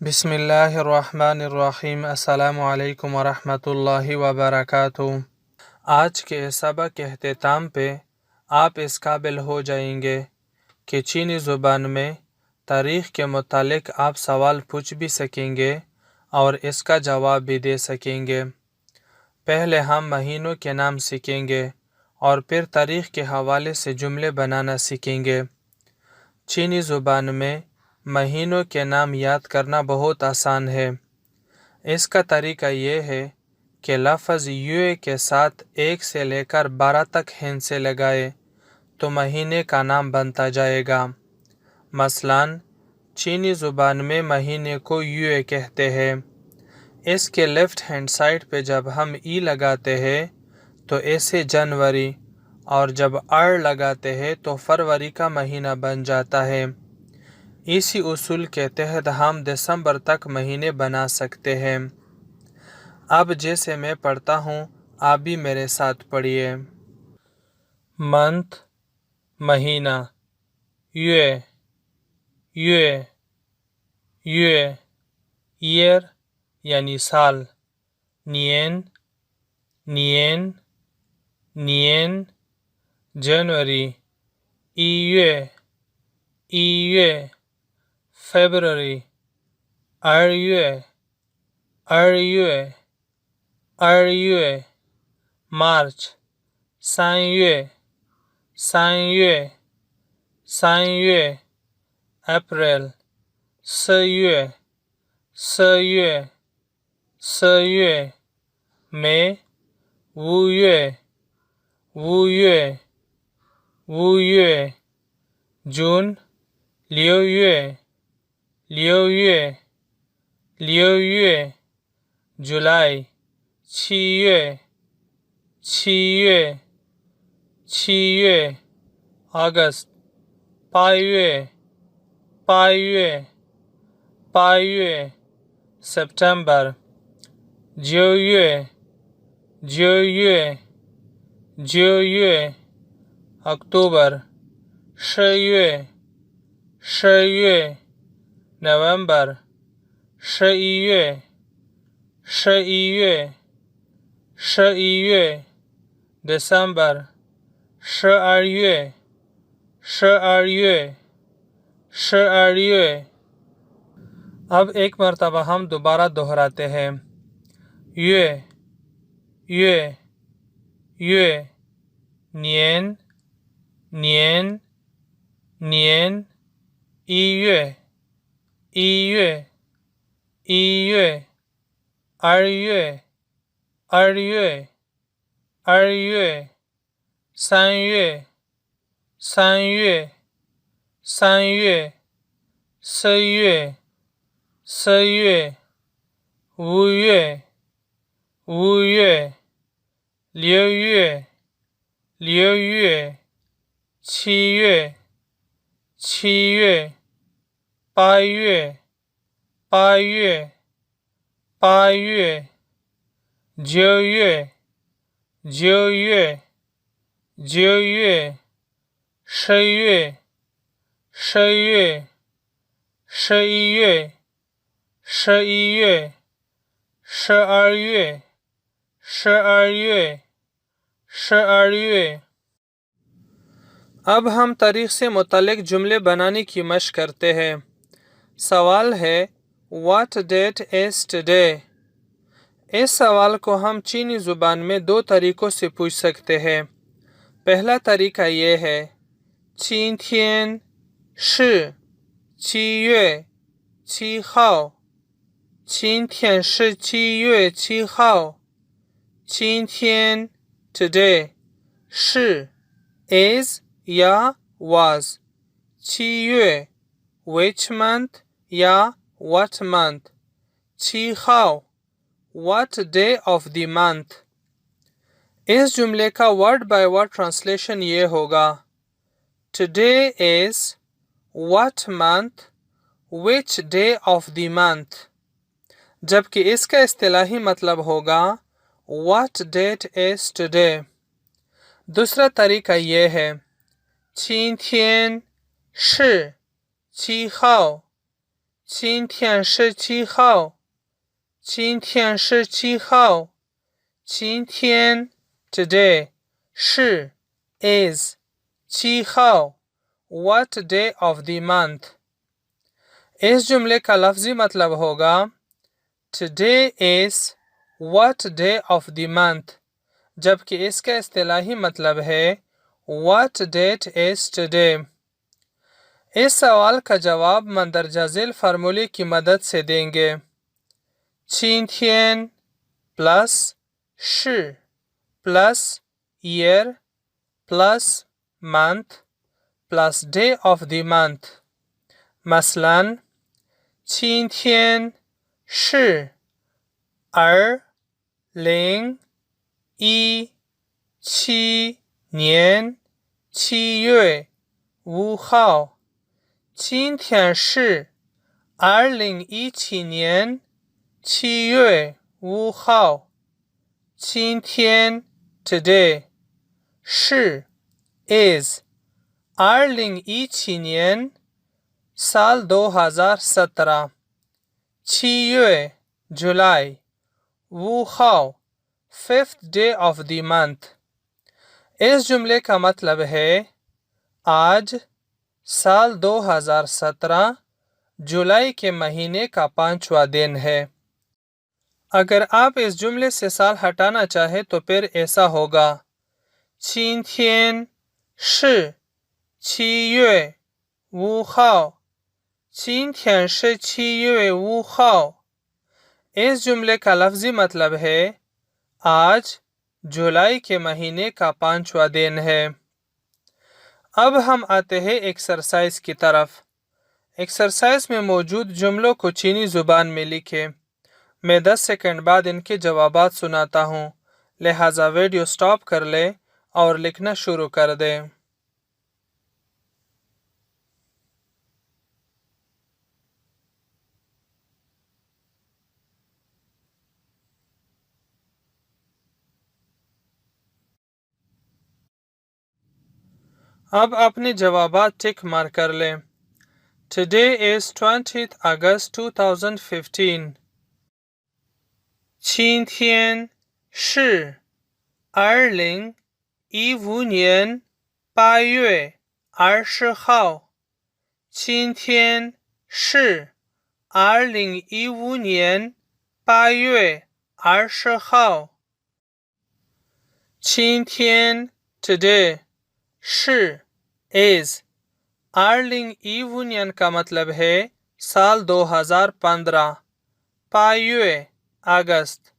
बिस्मिल्लाहिर्रहमानिर्रहीम। अस्सलामु अलैकुम वरहमतुल्लाहि वबरकातुहू। आज के सबक के अख्ताम पे आप इस काबिल हो जाएंगे कि चीनी ज़ुबान में तारीख़ के मुतालिक आप सवाल पूछ भी सकेंगे और इसका जवाब भी दे सकेंगे। पहले हम महीनों के नाम सीखेंगे और फिर तारीख़ के हवाले से जुमले बनाना सीखेंगे। चीनी ज़ुबान में महीनों के नाम याद करना बहुत आसान है। इसका तरीका ये है कि लफ्ज़ युए के साथ 1 से लेकर 12 तक हिंसे लगाए तो महीने का नाम बनता जाएगा। मसलन चीनी ज़ुबान में महीने को युए कहते हैं। इसके लेफ़्ट हैंड साइड पे जब हम ई लगाते हैं तो ऐसे जनवरी, और जब आर लगाते हैं तो फरवरी का महीना बन जाता है। इसी उसूल के तहत हम दिसंबर तक महीने बना सकते हैं। अब जैसे मैं पढ़ता हूँ आप भी मेरे साथ पढ़िए। मंथ महीना, युए युए युए। ईयर यानी साल, नियन नियन नियन। जनवरी, ईयुए ईयुए। February, Aryue, Aryue, Aryue. March, Sanyue, Sanyue, Sanyue. April, Seyue, Seyue, Seyue. May, Wuyue, Wuyue, Wuyue. June, Liuyue, Liuyue, Liuyue. July, Qiyue, Qiyue, Qiyue. August, Paiyue, Paiyue, Paiyue. September, Jiuyue, Jiuyue, Jiuyue. October, Shiyue, Shiyue. November, Shiyue, Shiyue, Shiyue. December, Shiyue, Shiyue, Shiyue. अब एक मर्तबा हम दोबारा दोहराते हैं। युए युए युए। नियन नियन नियन। ईयुए ईयुए ईयुए। अरयुए अरयुए अरयुए। सायुए सायुए सायुए। सयुए सयुए। वुयुए वुयुए। लियुए लियुए। छियुए छियुए। पायुए पायुए पायुए। ज्योयुए ज्योयुए ज्योयुए। शयुए शयुए शयुए शयुए। शअयुए शअयुए शअयुए। अब हम तारीख से मुतालिक जुमले बनाने की मशक करते हैं। सवाल है What date is today? इस सवाल को हम चीनी ज़ुबान में 2 तरीक़ों से पूछ सकते हैं। पहला तरीका ये है 今天是7月7号。今天是7月7号。今天 today 是 is या was। 7月 which month या what month। 7号 what day of the month। इस जुमले का वर्ड बाय वर्ड ट्रांसलेशन ये होगा Today is what month which day of the month। जबकि इसका इस्तिलाही मतलब होगा What date is today। दूसरा तरीका ये है 今天是7号今天是几号？今天是几号？今天 today 是 is 几号 what day of the month। इस जुमले का लफ्जी मतलब होगा today is what day of the month, जबकि इसका इस्तिलाही मतलब है what date is today। इस सवाल का जवाब मंदरजा झेल फार्मूले की मदद से देंगे। 今天 plus 是 plus year plus month प्लस day of the month। मसलन 今天是2017年7月5号。今天是2017年7月5号。今天 today 是 is 2017年 साल 2017 6月 जुलाई 5号 5th day of the month। इस जुमले का मतलब है आज साल 2017 जुलाई के महीने का 5वां दिन है। अगर आप इस जुमले से साल हटाना चाहे तो फिर ऐसा होगा 今天是7月5号。今天是7月5号। इस जुमले का लफ्जी मतलब है आज जुलाई के महीने का 5वां दिन है। अब हम आते हैं एक्सरसाइज की तरफ। एक्सरसाइज में मौजूद जुमलों को चीनी ज़ुबान में लिखें। मैं 10 सेकंड बाद इनके जवाबात सुनाता हूँ, लिहाजा वीडियो स्टॉप कर लें और लिखना शुरू कर दें। अब अपने जवाबात टिक मार कर लें। Today is 20th August 2015।今天是2015年8月20号。今天是2015年8月20号。今天 today 是 is 2015年का मतलब है साल 2015 8月 अगस्त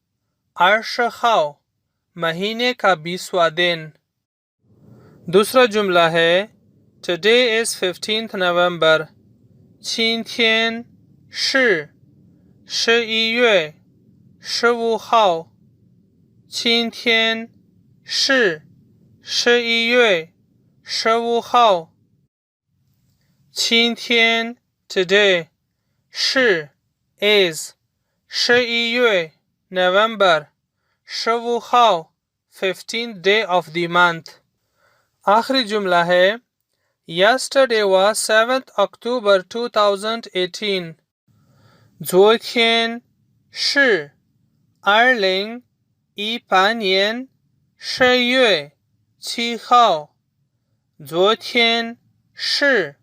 20号 महीने का 20वां दिन। दूसरा जुमला है Today is 15th November। 今天是11月15号。今天是11月15号。今天 today 是 is 11月 November 15号 15th day of the month। आखिरी जुमला है Yesterday was 7th October 2018। 昨天是2018年10月7号。昨天是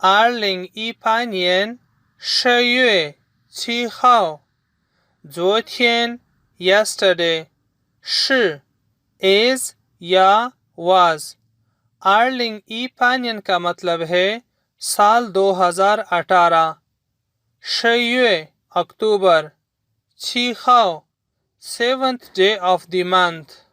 2018年10月7号。昨天 yesterday 是 is या was। 2018 का मतलब है साल 2018। 10月 अक्टूबर 7号 7th day of the month।